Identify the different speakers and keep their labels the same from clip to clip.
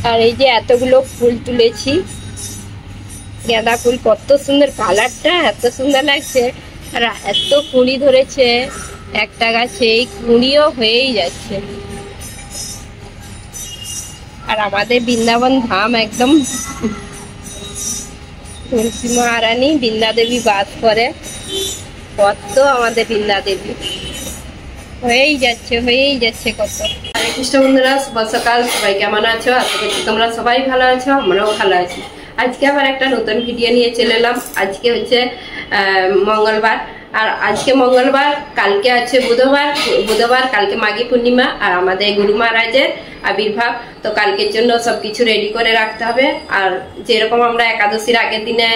Speaker 1: আর এই যে এতগুলো ফুল তুলেছি, গাঁদা ফুল, কত সুন্দর কালারটা, এত সুন্দর লাগছে। আর এত কুঁড়ি ধরেছে একটা গাছে, এই কুঁড়িও হয়েই যাচ্ছে। আর আমাদের বৃন্দাবন ধাম একদম তুলসী মহারানী বৃন্দা দেবী বাস করে, কত আমাদের বৃন্দা দেবী হয়েই যাচ্ছে কত। হরে কৃষ্ণ বন্ধুরা, শুভ সকাল। সবাই কেমন আছো? আশা করছি তোমরা সবাই ভালো আছো, আমরাও ভালো আছি। আজকে আবার একটা নতুন ভিডিও নিয়ে চলে এলাম। আজকে হচ্ছে মঙ্গলবার, আর আজকে মঙ্গলবার, কালকে আছে বুধবার, কালকে মাঘী পূর্ণিমা আর আমাদের গুরু মহারাজের আবির্ভাব। তো কালকের জন্য সবকিছু রেডি করে রাখতে হবে। আর যেরকম আমরা একাদশীর আগের দিনে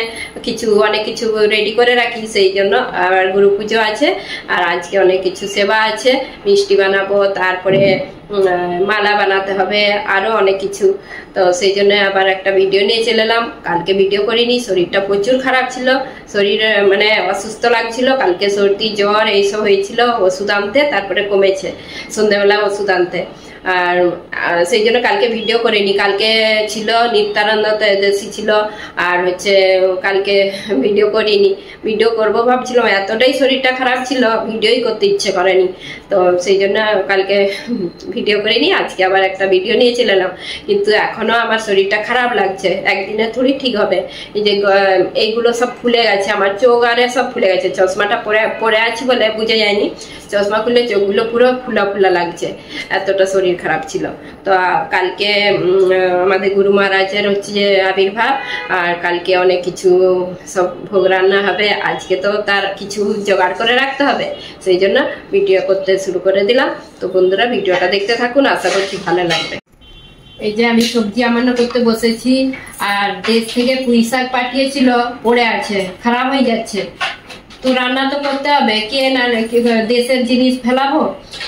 Speaker 1: অনেক কিছু রেডি করে রাখি, সেই জন্য আর গুরু পুজো আছে, আর আজকে অনেক কিছু সেবা আছে, মিষ্টি বানাবো, তারপরে মালা বানাতে হবে, আরো অনেক কিছু। তো সেই জন্য আবার একটা ভিডিও নিয়ে চলে এলাম। কালকে ভিডিও করিনি, শরীরটা প্রচুর খারাপ ছিল, শরীর মানে অসুস্থ লাগছিল। কালকে সর্দি জ্বর এইসব হয়েছিল, ওষুধ আনতে, তারপরে কমেছে, সন্ধ্যেবেলা ওষুধ আনতে। আর সেই জন্য কালকে ভিডিও করিনি। কালকে ছিল নিত্যানন্দ একাদশী ছিল, আর হচ্ছে কালকে ভিডিও করিনি। ভিডিও করবো ভাবছিলাম, এতটাই শরীরটা খারাপ ছিল, ভিডিওই করতে ইচ্ছে করেনি। তো সেই জন্য কালকে ভিডিও করিনি। আজকে আবার একটা ভিডিও নিয়ে চলে এলাম, কিন্তু এখনো আমার শরীরটা খারাপ লাগছে, একদিনে থোড়ি ঠিক হবে। এই যে এইগুলো সব ফুলে গেছে, আমার চোখ আরে সব ফুলে গেছে। চশমাটা পরে আছি বলে বোঝা যায়নি, চশমা খুললে চোখগুলো পুরো ফুলা ফুলা লাগছে, এতটা শরীর খারাপ ছিল। তো কালকে আমাদের গুরু মহারাজের হচ্ছে যে আবির্ভাব, আর কালকে অনেক কিছু সব ভোগ রান্না হবে। আজকে তো তার কিছু জোগাড় করে রাখতে হবে, সেই জন্য ভিডিও করতে শুরু করে দিলাম। তো বন্ধুরা, ভিডিওটা দেখতে থাকুন, আশা করছি ভালো লাগবে। এই যে আমি সবজি আমান্য করতে বসেছি, আর দেশ থেকে পুঁই শাক পাঠিয়েছিল, পড়ে আছে, খারাপ হয়ে যাচ্ছে। তো রান্না তো করতে হবে, কে না দেশের জিনিস ফেলাবো,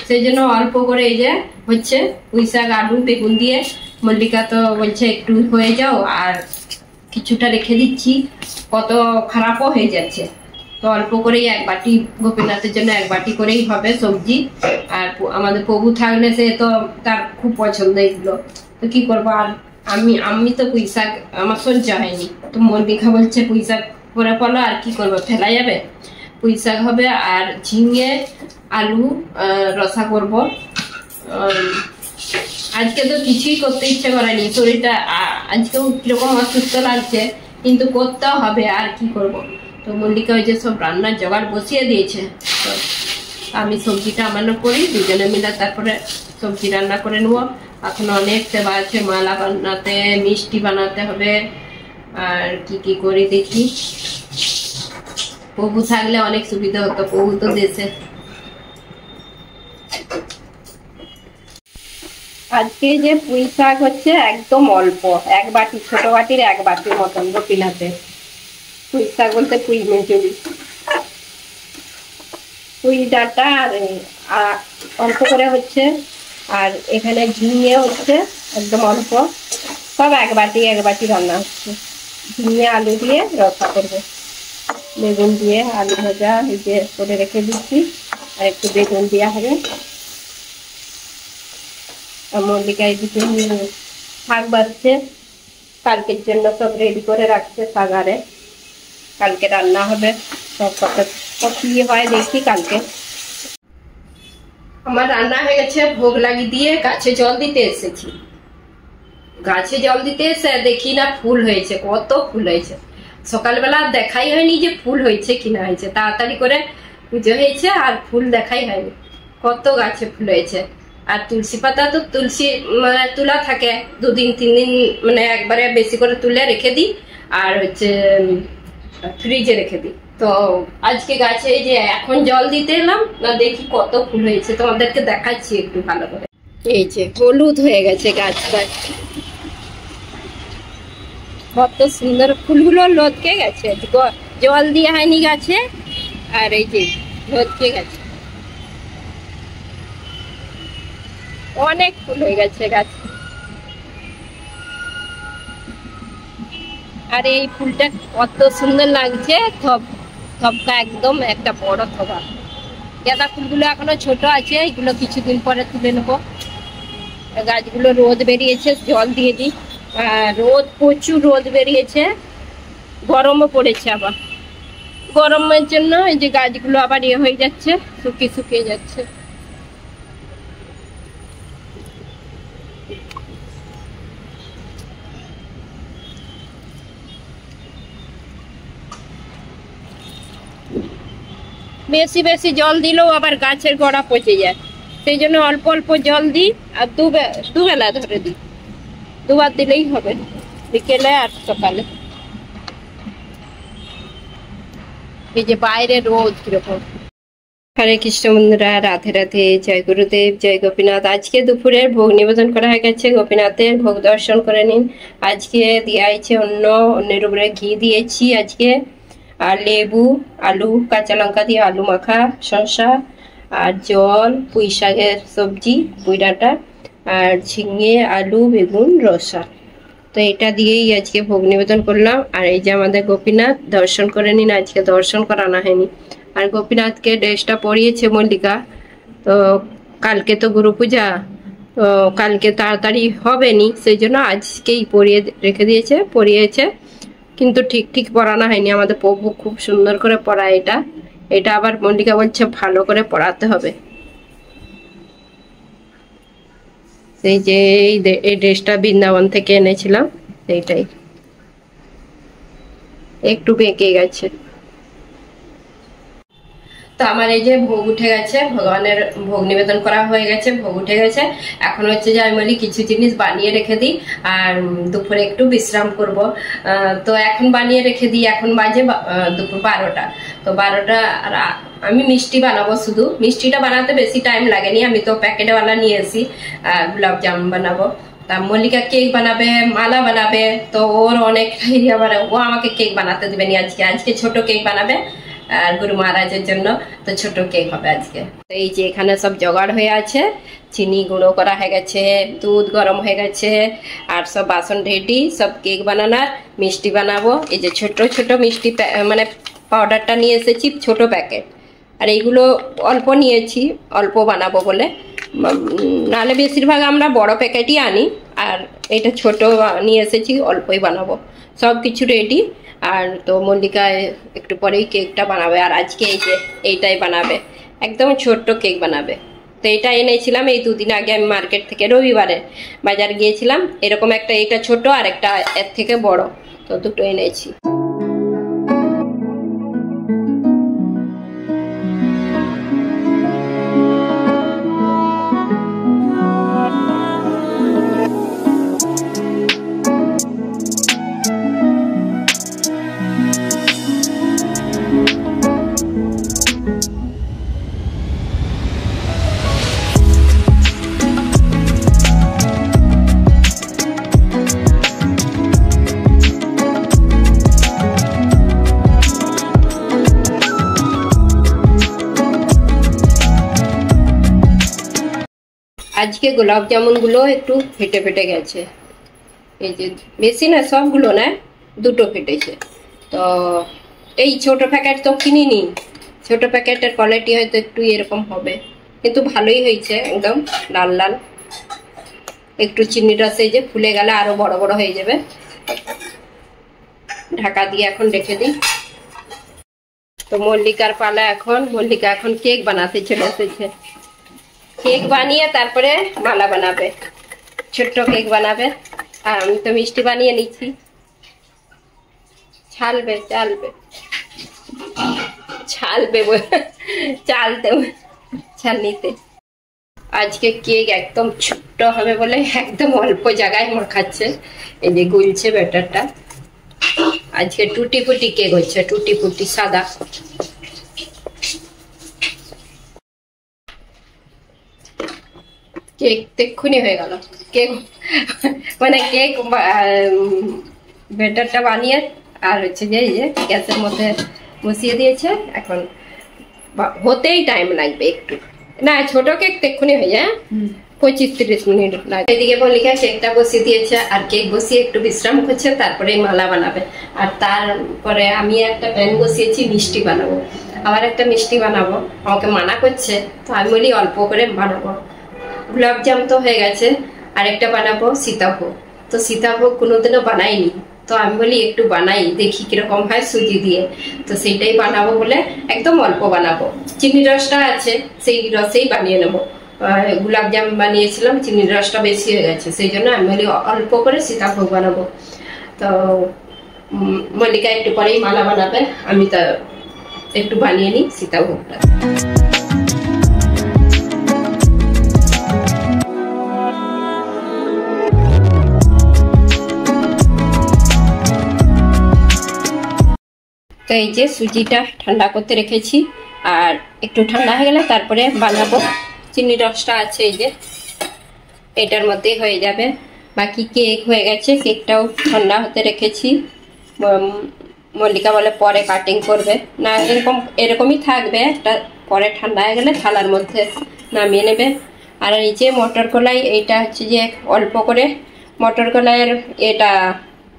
Speaker 1: সেই জন্য অল্প করে এই যে হচ্ছে পুঁই শাক, আলু, বেগুন দিয়ে। মল্লিকা তো বলছে একটু হয়ে যাও, আর কিছুটা রেখে দিচ্ছি, কত খারাপও হয়ে যাচ্ছে। তো অল্প করেই এক বাটি, গোপীনাথের জন্য এক বাটি করেই হবে সবজি। আর আমাদের প্রভু থাকলে সে তো তার খুব পছন্দ এগুলো, তো কি করবো। আর আমি তো পুঁই শাক আমার সহ্য হয়নি, তো মল্লিকা বলছে পুঁই শাক করে পড়লো, আর কি করবো, ফেলা যাবে। পুঁই শাক হবে, আর ঝিঙে, আলু রসা করব। আজকে তো কিছুই করতে ইচ্ছে করেনি, শরীরটা আজকেও কিরকম অসুস্থ লাগছে, কিন্তু করতেও হবে, আর কি করব। তো মল্লিকা ওই যে সব রান্নার জোগাড় বসিয়ে দিয়েছে, তো আমি সবজিটা আমান্য করি, দুজনে মিলে তারপরে সবজি রান্না করে নেবো। এখন অনেক সেবা আছে, মালা বানাতে, মিষ্টি বানাতে হবে, আর কি কি করি দেখি। প্রভু থাকলে অনেক সুবিধা হতো, প্রভু তো দেশে। আজকে যে পুঁই শাক হচ্ছে একদম অল্প, এক বাটি, ছোট বাটির এক বাটির মতন গোপীনাথে। পুঁই শাক বলতে পুঁই মেচুরি, পুঁই ডাঁটা, আর অল্প করে হচ্ছে। আর এখানে ঝিঙে হচ্ছে একদম অল্প, সব এক বাটি রান্না হচ্ছে। ঝিঙে আলু দিয়ে রসা করবো, বেগুন দিয়ে আলু ভাজা এই যে করে রেখে দিচ্ছি, আর একটু বেগুন দেওয়া হবে। মল্লিকা এদিকে শাক বাড়ছে, কালকের জন্য সব রেডি করে রাখছে, সাগারে কালকে রান্না হবে। সব কত কি হয় দেখি কালকে। আমার রান্না হয়ে গেছে, ভোগ লাগিয়ে দিয়ে গাছে জল দিতে এসেছি। গাছে জল দিতে এসে দেখি না ফুল হয়েছে, কত ফুল হয়েছে। সকালবেলা দেখাই হয়নি যে ফুল হয়েছে কিনা হয়েছে, তাড়াতাড়ি করে পুজো হয়েছে, আর ফুল দেখাই হয়নি, কত গাছে ফুল হয়েছে। আর তুলসী পাতা তো মানে তোলা থাকে, 2 দিন 3 দিন, মানে একবারে বেশি করে তুলে রেখে দিই, আর হচ্ছে ফ্রিজে রেখে দিই। তো আজকে গাছে এই যে এখন জল দিতে এলাম না, দেখি কত ফুল হয়েছে, তোমাদেরকে দেখাচ্ছি একটু ভালো করে। এই যে হলুদ হয়ে গেছে গাছটা, কত সুন্দর ফুলগুলো লটকে গেছে, জল দিয়ে হয়নি গাছে, আর এই যে লটকে গেছে, অনেক ফুল হয়ে গেছে গাছে। আর এই ফুলটা কত সুন্দর লাগছে, থপকা, একদম একটা বড় থোকা। গাঁদা ফুলগুলো এখনো ছোট আছে, এগুলো কিছুদিন পরে তুলে নেবো। গাছগুলো রোদ বেরিয়েছে, জল দিয়ে দিই, রোদ, প্রচুর রোদ বেরিয়েছে, গরমও পড়েছে আবার। গরমের জন্য এই যে গাছগুলো আবার ইয়ে হয়ে যাচ্ছে, শুকিয়ে যাচ্ছে। বেশি বেশি জল দিলেও আবার গাছের গোড়া পচে যায়, সেই জন্য অল্প অল্প জল দিই। আর দুবেলা ধরে দিই, দুবার দিলেই হবে, বিকেলে আর সকালে। এই যে বাইরে রোদ কিরকম। হরে কৃষ্ণ বন্ধুরা, রাধে রাধে, জয় গুরুদেব, জয় গোপীনাথ। আজকে দুপুরের ভোগ নিবেদন করা হয়ে গেছে, গোপীনাথের ভোগ দর্শন করে নিন। আজকে দেওয়া হয়েছে অন্যের উপরে ঘি দিয়েছি আজকে, আর লেবু, আলু, কাঁচা লঙ্কা দিয়ে আলু মাখা, শসা, আর জল, পুঁই শাকের সবজি, পুঁই ডাঁটা, আর ঝিঙে, আলু, বেগুন, রসা। তো এটা দিয়েই আজকে ভোগ নিবেদন করলাম। আর এই যে আমাদের গোপীনাথ, দর্শন করে নিন, আজকে দর্শন করানো হয়নি। আর গোপীনাথকে ড্রেসটা পরিয়েছে মল্লিকা। তো কালকে তো গুরু পূজা, তো কালকে তাড়াতাড়ি হবে নি, সেই জন্য আজকেই পরিয়ে রেখে পরিয়েছে। কিন্তু ঠিক পড়ানো হয়নি। আমাদের প্রভু খুব সুন্দর করে পড়ায় এটা আবার মল্লিকা বলছে ভালো করে পড়াতে হবে। সেই যে এই ড্রেসটা বৃন্দাবন থেকে এনেছিলাম, সেইটাই একটু বেঁকে গেছে। তো আমার এই যে ভোগ উঠে গেছে, ভগবানের ভোগ নিবেদন করা হয়ে গেছে, ভোগ উঠে গেছে। এখন হচ্ছে যে আমি বলি কিছু জিনিস বানিয়ে রেখে দিই, আর দুপুরে একটু বিশ্রাম করব। তো এখন বানিয়ে রেখে দিই। এখন বাজে দুপুর 12টা। তো 12টা, আর আমি মিষ্টি বানাবো। শুধু মিষ্টিটা বানাতে বেশি টাইম লাগেনি, আমি তো প্যাকেটওয়ালা নিয়ে এসি। গোলাপ জামুন বানাবো, তা মল্লিকা কেক বানাবে, মালা বানাবে। তো ওর অনেকটাই, আবার ও আমাকে কেক বানাতে দেবেনি আজকে ছোট কেক বানাবে আর গুরু মহারাজের জন্য। তো ছোট কেক হবে আজকে। তো এই যে এখানে সব জোগাড় হয়ে আছে, চিনি গুঁড়ো করা হয়ে গেছে, দুধ গরম হয়ে গেছে, আর সব বাসন রেডি, সব কেক বানানোর। মিষ্টি বানাবো। এই যে ছোট ছোট মিষ্টি মানে পাউডারটা নিয়ে এসেছি, ছোট প্যাকেট। আর এইগুলো অল্প নিয়েছি, অল্প বানাবো বলে, নাহলে বেশিরভাগ আমরা বড় প্যাকেটই আনি। আর এটা ছোট নিয়ে এসেছি, অল্পই বানাবো। সব কিছু রেডি। আর তো মল্লিকা একটু পরেই কেকটা বানাবে। আর আজকে এই যে এইটাই বানাবে, একদম ছোট্ট কেক বানাবে। তো এটা এনেছিলাম এই 2 দিন আগে, আমি মার্কেট থেকে রবিবারে বাজার গিয়েছিলাম। এরকম একটা, এটা ছোট আর একটা এর থেকে বড়, তো দুটো এনেছি। আজকে গোলাপ জামুন গুলো একটু ফেটে গেছে। এই যে বেশি না, সবগুলো না, দুটো ফেটেছে। তো এই ছোট প্যাকেট তো কিনিনি, ছোট প্যাকেটের কোয়ালিটি হয়তো একটু এরকম হবে, কিন্তু ভালোই হয়েছে, একদম লাল লাল। একটু চিনি রসে যে ফুলে গেলে আরো বড় বড় হয়ে যাবে। ঢাকা দিয়ে এখন রেখে দিই। তো মল্লিকার পালা এখন। মল্লিকা এখন কেক বানাতে চলে এসেছে। কেক বানিয়ে তারপরে মালা বানাবে, ছোট্ট কেক বানাবে। আর আমি তো মিষ্টি বানিয়ে নিচ্ছি। চালবে ছালনিতে। আজকে কেক একদম ছোট্ট হবে বলে একদম অল্প জায়গায় মাখাচ্ছে। এই যে গুলছে ব্যাটারটা। আজকে টুটি ফুটি কেক হচ্ছে, টুটি ফুটি সাদা। কেক এক্ষুনি হয়ে গেল। কেক মানে কেক ব্যাটারটা বানিয়ে আর হচ্ছে যে এই যে গ্যাসের মধ্যে বসিয়ে দিয়েছে। এখন হতেই টাইম লাগবে একটু, না ছোট কেক এক্ষুনি হয়ে যায়, 25-30 মিনিট লাগে। এদিকে মল্লিকা কেকটা বসিয়ে দিয়েছে, আর কেক বসিয়ে একটু বিশ্রাম করছে, তারপরে মালা বানাবে। আর তারপরে আমি একটা প্যান বসিয়েছি, মিষ্টি বানাবো। আবার একটা মিষ্টি বানাবো, আমাকে মানা করছে, তো আমি বলি অল্প করে বানাবো। গোলাপ জাম তো হয়ে গেছে, আরেকটা বানাবো সীতাভোগ। তো সীতাভোগ কোনোদিনও বানাইনি, তো আমি বলি একটু বানাই দেখি কিরকম হয় সুজি দিয়ে। তো সেইটাই বানাবো বলে একদম অল্প বানাবো, চিনির রসটা আছে সেই রসেই বানিয়ে নেবো। গোলাপ জামুন বানিয়েছিলাম, চিনির রসটা বেশি হয়ে গেছে, সেই জন্য আমি বলি অল্প করে সীতাভোগ বানাবো। তো মল্লিকা একটু পরেই মালা বানাবে, আমি তা একটু বানিয়ে নিই সীতাভোগটা। তো এই যে সুজিটা ঠান্ডা করতে রেখেছি, আর একটু ঠান্ডা হয়ে গেলে তারপরে বানাবো। চিনির রসটা আছে এই যে এটার মধ্যেই হয়ে যাবে। বাকি কেক হয়ে গেছে, কেকটাও ঠান্ডা হতে রেখেছি। মল্লিকা বলে পরে কাটিং করবে না, এরকমই থাকবে, একটা পরে ঠান্ডা হয়ে গেলে থালার মধ্যে নামিয়ে নেবে। আর এই যে মটর কলাই, এইটা হচ্ছে যে অল্প করে মটর কলাইয়ের এটা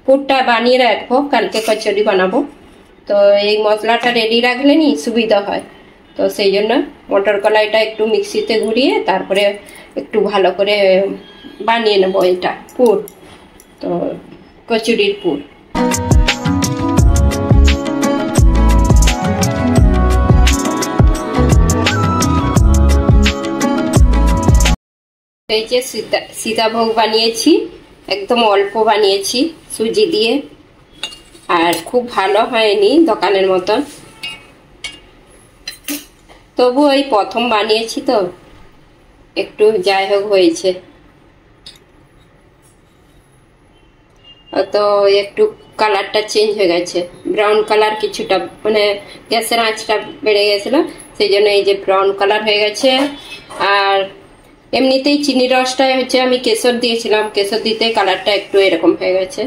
Speaker 1: পুরটা বানিয়ে রাখবো, কালকে কচুরি বানাবো। তো এই মশলাটা রেডি রাখলে নি সুবিধা হয়, তো সেই জন্য মটর কলাইটা একটু মিক্সিতে ঘুরিয়ে তারপরে একটু ভালো করে বানিয়ে নেবো এটা পুর, তো কচুরির পুর। এই যে সীতাভোগ বানিয়েছি, একদম অল্প বানিয়েছি সুজি দিয়ে, আর খুব ভালো হয়নি দোকানের মতন, তবু এই প্রথম বানিয়েছি তো একটু যাই হোক হয়েছে। তো একটু কালারটা চেঞ্জ হয়ে গেছে, ব্রাউন কালার কিছুটা, মানে গ্যাসের আঁচটা বেড়ে গেছিল, সেই জন্য এই যে ব্রাউন কালার হয়ে গেছে। আর এমনিতেই চিনির রসটায় হচ্ছে আমি কেশর দিয়েছিলাম, কেশর দিতে কালারটা একটু এরকম হয়ে গেছে।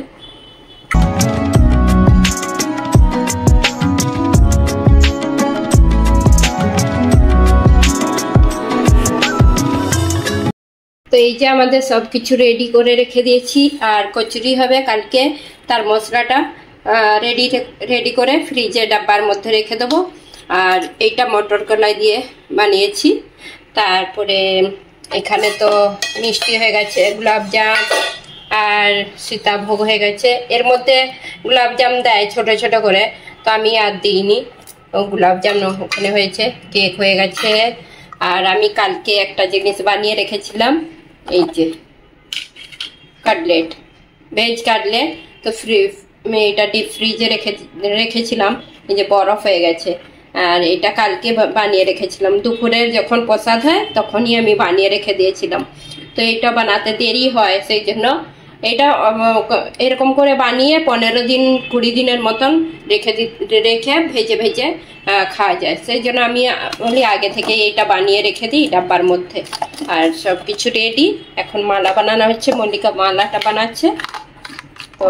Speaker 1: তো এই যে আমাদের সবকিছু রেডি করে রেখে দিয়েছি, আর কচুরি হবে কালকে, তার মশলাটা রেডি করে ফ্রিজে ডাব্বার মধ্যে রেখে দেবো। আর এইটা মটর কলাই দিয়ে বানিয়েছি। তারপরে এখানে তো মিষ্টি হয়ে গেছে, গোলাপজাম আর সীতাভোগ হয়ে গেছে। এর মধ্যে গোলাপজাম দেয় ছোট ছোট করে, তো আমি আর দিইনি, গোলাপজাম ওখানে হয়েছে, কেক হয়ে গেছে। আর আমি কালকে একটা জিনিস বানিয়ে রেখেছিলাম, এই যে কাটলেট, ভেজ কাটলেট, তো এটা ডিপ ফ্রিজে রেখেছিলাম, এই যে বরফ হয়ে গেছে। আর এটা কালকে বানিয়ে রেখেছিলাম, দুপুরে যখন প্রসাদ হয় তখনই আমি বানিয়ে রেখে দিয়েছিলাম। তো এটা বানাতে দেরি হয়, সেই জন্য এটা এরকম করে বানিয়ে 15 দিন 20 দিনের মতন রেখে ভেজে ভেজে খাওয়া যায়, সেই জন্য আমি বলি আগে থেকে এটা বানিয়ে রেখে দিই ডাব্বার মধ্যে। আর সব কিছু রেডি, এখন মালা বানানো হচ্ছে, মল্লিকা মালাটা বানাচ্ছে। তো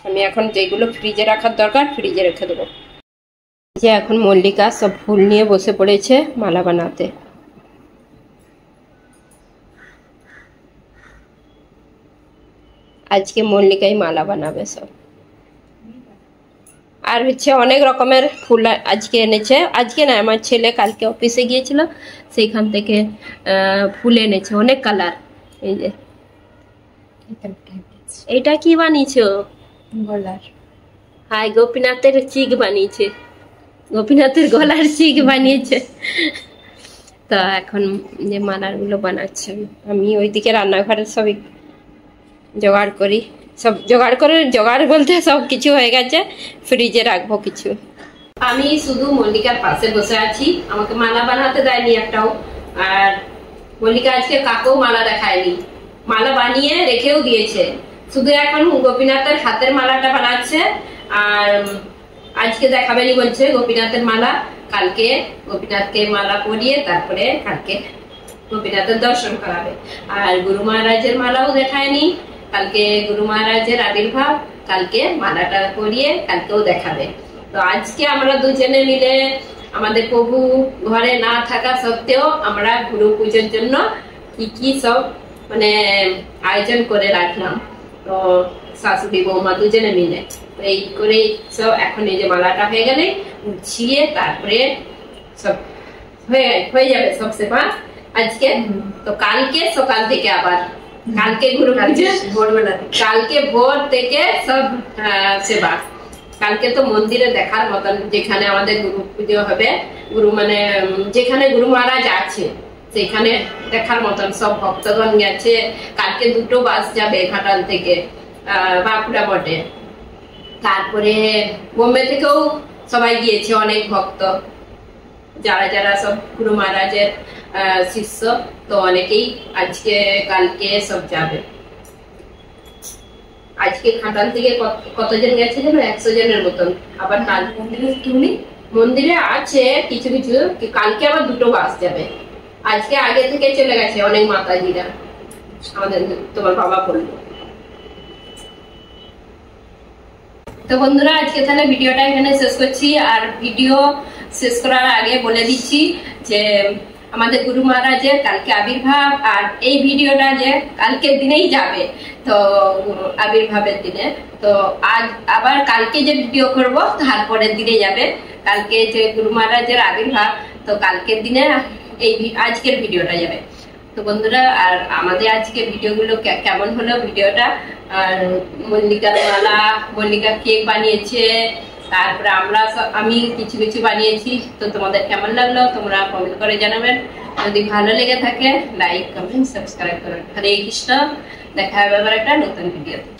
Speaker 1: আমি এখন যেগুলো ফ্রিজে রাখার দরকার ফ্রিজে রেখে দেবো। যে এখন মল্লিকা সব ফুল নিয়ে বসে পড়েছে মালা বানাতে। আজকে মল্লিকাই মালা বানাবে সব, আর হচ্ছে অনেক রকমের ফুল আজকে এনেছে। আজকে না, আমার ছেলে কালকে অফিসে গিয়েছিল, সেইখান থেকে ফুল এনেছে অনেক কালার। এই যে এটা কি বানিয়েছো? গলার, হাই গোপীনাথের চিক বানিয়েছে, গোপীনাথের গলার চিক বানিয়েছে। তো এখন যে মালাগুলো বানাচ্ছে, আমি ওইদিকে রান্নাঘরের সব জোগাড় করি, সব জোগাড় বলতে সব কিছু হয়ে গেছে, ফ্রিজে রাখবো কিছু। আমি শুধু মল্লিকার পাশে বসে আছি, আমাকে মালা বানাতে দেয়নি একটাও। আর মল্লিকা আজকে কাকেও মালা দেখায়নি, মালা বানিয়ে রেখেও দিয়েছে, শুধু এখন গোপীনাথের হাতের মালাটা বানাচ্ছে। আর আজকে দেখাবেনি বলছে গোপীনাথের মালা, কালকে গোপীনাথকে মালা পরিয়ে তারপরে কালকে গোপীনাথের দর্শন করাবে। আর গুরু মহারাজের মালাও দেখায়নি, কালকে গুরু মহারাজের আবির্ভাব, কালকে মালাটা পরিয়ে কালকেও দেখাবে। তো আজকে আমরা দুজনে মিলে আমাদের প্রভু ঘরে না থাকা সত্ত্বেও আমরা গুরু পুজোর জন্য কি সব মানে আয়োজন করে রাখলাম। তো শাশুড়ি বৌমা দুজনে মিলে এই করে সব এখন এই যে মালাটা হয়ে গেলে গুছিয়ে তারপরে সব হয়ে যাবে সব সেবা আজকে। তো কালকে সকাল থেকে আবার কালকে গুরু ভোরবেলা, কালকে ভোর থেকে সব সেবা। কালকে তো মন্দিরে দেখার মতন, যেখানে আমাদের গুরু পুজো হবে, গুরু মানে যেখানে গুরু মহারাজ আছে সেখানে দেখার মতন সব ভক্তগণ গেছে। কালকে 2টো বাস যাবে ঘাটাল থেকে বাঁকুড়া মঠে। তারপরে বোম্বে থেকেও সবাই গিয়েছে, অনেক ভক্ত যারা যারা সব গুরু মহারাজের শিষ্য, তো অনেকেই আজকে কালকে সব যাবে। আজকে ঘাটাল থেকে কতজন গেছে যেন 100 জনের মতন। আবার কাল মন্দিরে আছে কিছু কিছু, কালকে আবার 2টো বাস যাবে। আজকে আগে থেকে চলে গেছে অনেক মাতাজিরা, আমাদের তোমার বাবা বললো। তো বন্ধুরা, আজকে তাহলে ভিডিওটা এখানে শেষ করছি। আর ভিডিও শেষ করার আগে বলে দিচ্ছি যে আমাদের গুরু মহারাজের কালকে আবির্ভাব, আর এই ভিডিওটা যে কালকের দিনেই যাবে, তো আবির্ভাবের দিনে। তো আজ আবার কালকে যে ভিডিও করব তারপরের দিনে যাবে কালকে যে গুরু মহারাজের আবির্ভাব, তো কালকের দিনে এই আজকের ভিডিওটা যাবে। তো বন্ধুরা, আর আমাদের আজকে ভিডিওগুলো কেমন হলো ভিডিওটা, আর মল্লিকা কেক বানিয়েছে, তারপরে আমি কিছু কিছু বানিয়েছি। তো তোমাদের কেমন লাগলো তোমরা কমেন্ট করে জানাবেন। যদি ভালো লেগে থাকে লাইক কমেন্ট সাবস্ক্রাইব করুন। হরে কৃষ্ণ, দেখা হবে আবার একটা নতুন ভিডিওতে।